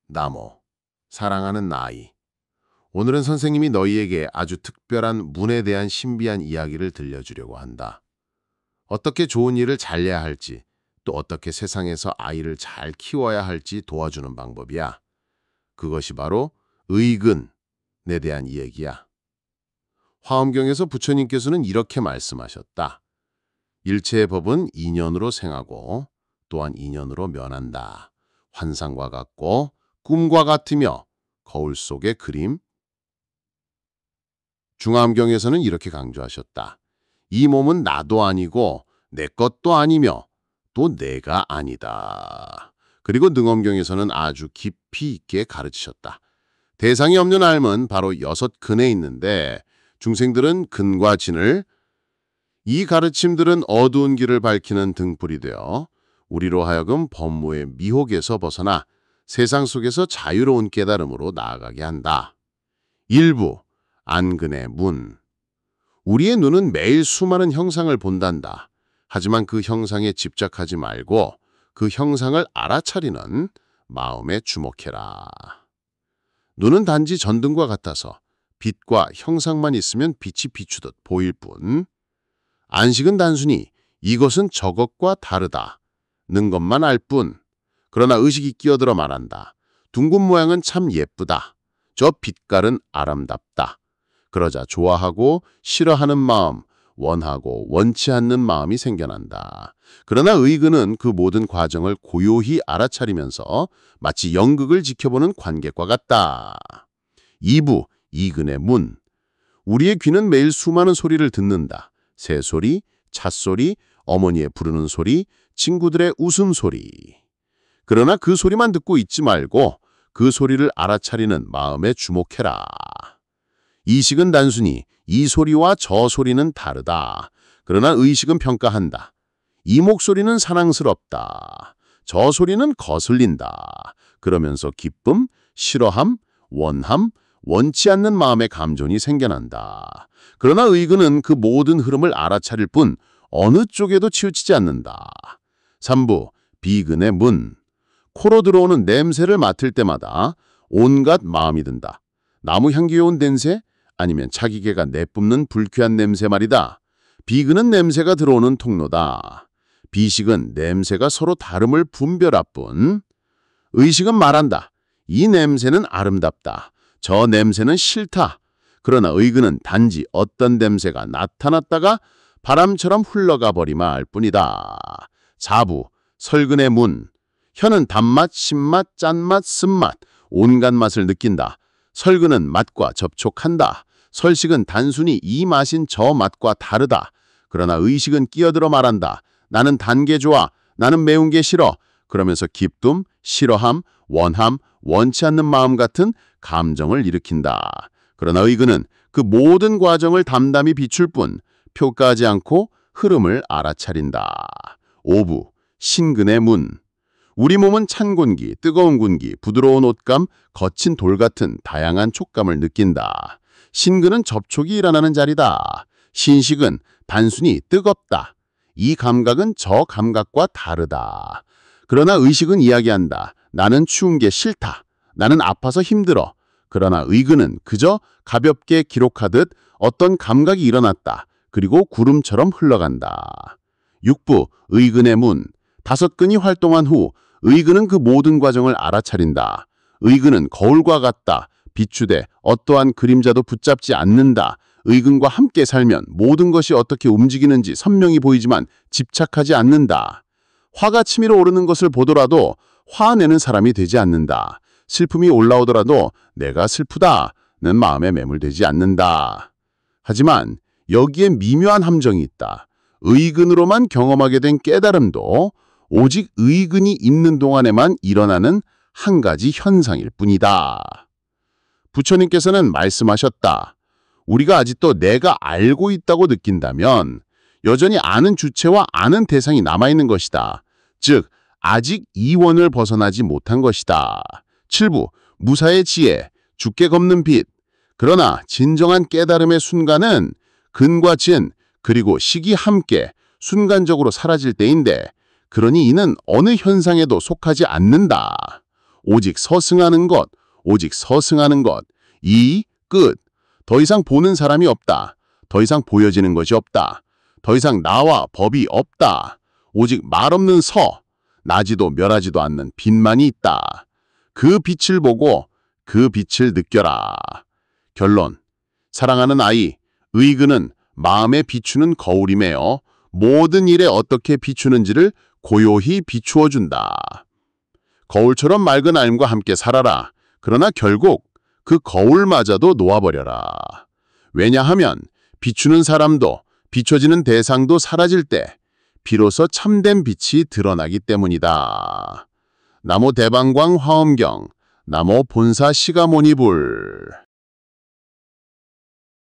나모, 사랑하는 나이. 오늘은 선생님이 너희에게 아주 특별한 문에 대한 신비한 이야기를 들려주려고 한다. 어떻게 좋은 일을 잘해야 할지, 또 어떻게 세상에서 아이를 잘 키워야 할지 도와주는 방법이야. 그것이 바로 의근에 대한 이야기야. 화엄경에서 부처님께서는 이렇게 말씀하셨다. 일체의 법은 인연으로 생하고 또한 인연으로 면한다. 환상과 같고 꿈과 같으며 거울 속의 그림. 중화엄경에서는 이렇게 강조하셨다. 이 몸은 나도 아니고 내 것도 아니며 또 내가 아니다. 그리고 능엄경에서는 아주 깊이 있게 가르치셨다. 대상이 없는 삶은 바로 6근에 있는데 중생들은 근과 진을, 이 가르침들은 어두운 길을 밝히는 등불이 되어 우리로 하여금 법무의 미혹에서 벗어나 세상 속에서 자유로운 깨달음으로 나아가게 한다. 일부, 안근의 문. 우리의 눈은 매일 수많은 형상을 본단다. 하지만 그 형상에 집착하지 말고 그 형상을 알아차리는 마음에 주목해라. 눈은 단지 전등과 같아서 빛과 형상만 있으면 빛이 비추듯 보일 뿐, 안식은 단순히 이것은 저것과 다르다 는 것만 알 뿐, 그러나 의식이 끼어들어 말한다. 둥근 모양은 참 예쁘다. 저 빛깔은 아름답다. 그러자 좋아하고 싫어하는 마음, 원하고 원치 않는 마음이 생겨난다. 그러나 의근은 그 모든 과정을 고요히 알아차리면서 마치 연극을 지켜보는 관객과 같다. 2부, 이근의 문. 우리의 귀는 매일 수많은 소리를 듣는다. 새소리, 찻소리, 어머니의 부르는 소리, 친구들의 웃음소리. 그러나 그 소리만 듣고 있지 말고 그 소리를 알아차리는 마음에 주목해라. 이식은 단순히 이 소리와 저 소리는 다르다. 그러나 의식은 평가한다. 이 목소리는 사랑스럽다. 저 소리는 거슬린다. 그러면서 기쁨, 싫어함, 원함, 원치 않는 마음의 감정이 생겨난다. 그러나 의근은 그 모든 흐름을 알아차릴 뿐 어느 쪽에도 치우치지 않는다. 3부, 비근의 문. 코로 들어오는 냄새를 맡을 때마다 온갖 마음이 든다. 나무 향기로운 냄새? 아니면 자기 개가 내뿜는 불쾌한 냄새 말이다. 비근은 냄새가 들어오는 통로다. 비식은 냄새가 서로 다름을 분별할 뿐, 의식은 말한다. 이 냄새는 아름답다. 저 냄새는 싫다. 그러나 의근은 단지 어떤 냄새가 나타났다가 바람처럼 흘러가 버리마 알 뿐이다. 4부, 설근의 문. 혀는 단맛, 신맛, 짠맛, 쓴맛, 온갖 맛을 느낀다. 설근은 맛과 접촉한다. 설식은 단순히 이 맛인 저 맛과 다르다. 그러나 의식은 끼어들어 말한다. 나는 단 게 좋아. 나는 매운 게 싫어. 그러면서 기쁨, 싫어함, 원함, 원치 않는 마음 같은 감정을 일으킨다. 그러나 의근은 그 모든 과정을 담담히 비출 뿐 평가하지 않고 흐름을 알아차린다. 5부, 신근의 문. 우리 몸은 찬 공기, 뜨거운 공기, 부드러운 옷감, 거친 돌 같은 다양한 촉감을 느낀다. 신근은 접촉이 일어나는 자리다. 신식은 단순히 뜨겁다. 이 감각은 저 감각과 다르다. 그러나 의식은 이야기한다. 나는 추운 게 싫다. 나는 아파서 힘들어. 그러나 의근은 그저 가볍게 기록하듯 어떤 감각이 일어났다. 그리고 구름처럼 흘러간다. 6부, 의근의 문. 5근이 활동한 후 의근은 그 모든 과정을 알아차린다. 의근은 거울과 같다. 비추되 어떠한 그림자도 붙잡지 않는다. 의근과 함께 살면 모든 것이 어떻게 움직이는지 선명히 보이지만 집착하지 않는다. 화가 치밀어 오르는 것을 보더라도 화내는 사람이 되지 않는다. 슬픔이 올라오더라도 내가 슬프다는 마음에 매몰되지 않는다. 하지만 여기에 미묘한 함정이 있다. 의근으로만 경험하게 된 깨달음도 오직 의근이 있는 동안에만 일어나는 한 가지 현상일 뿐이다. 부처님께서는 말씀하셨다. 우리가 아직도 내가 알고 있다고 느낀다면 여전히 아는 주체와 아는 대상이 남아있는 것이다. 즉, 아직 이원을 벗어나지 못한 것이다. 7부, 무사의 지혜, 죽게 걷는 빛. 그러나 진정한 깨달음의 순간은 근과 진, 그리고 식이 함께 순간적으로 사라질 때인데, 그러니 이는 어느 현상에도 속하지 않는다. 오직 서승하는 것, 오직 서승하는 것. 이 끝. 더 이상 보는 사람이 없다. 더 이상 보여지는 것이 없다. 더 이상 나와 법이 없다. 오직 말 없는 서. 나지도 멸하지도 않는 빛만이 있다. 그 빛을 보고 그 빛을 느껴라. 결론. 사랑하는 아이, 의근은 마음에 비추는 거울이매어 모든 일에 어떻게 비추는지를 고요히 비추어준다. 거울처럼 맑은 삶과 함께 살아라. 그러나 결국 그 거울마저도 놓아버려라. 왜냐하면 비추는 사람도 비춰지는 대상도 사라질 때 비로소 참된 빛이 드러나기 때문이다. 나모 대방광 화엄경, 나모 본사 시가모니불.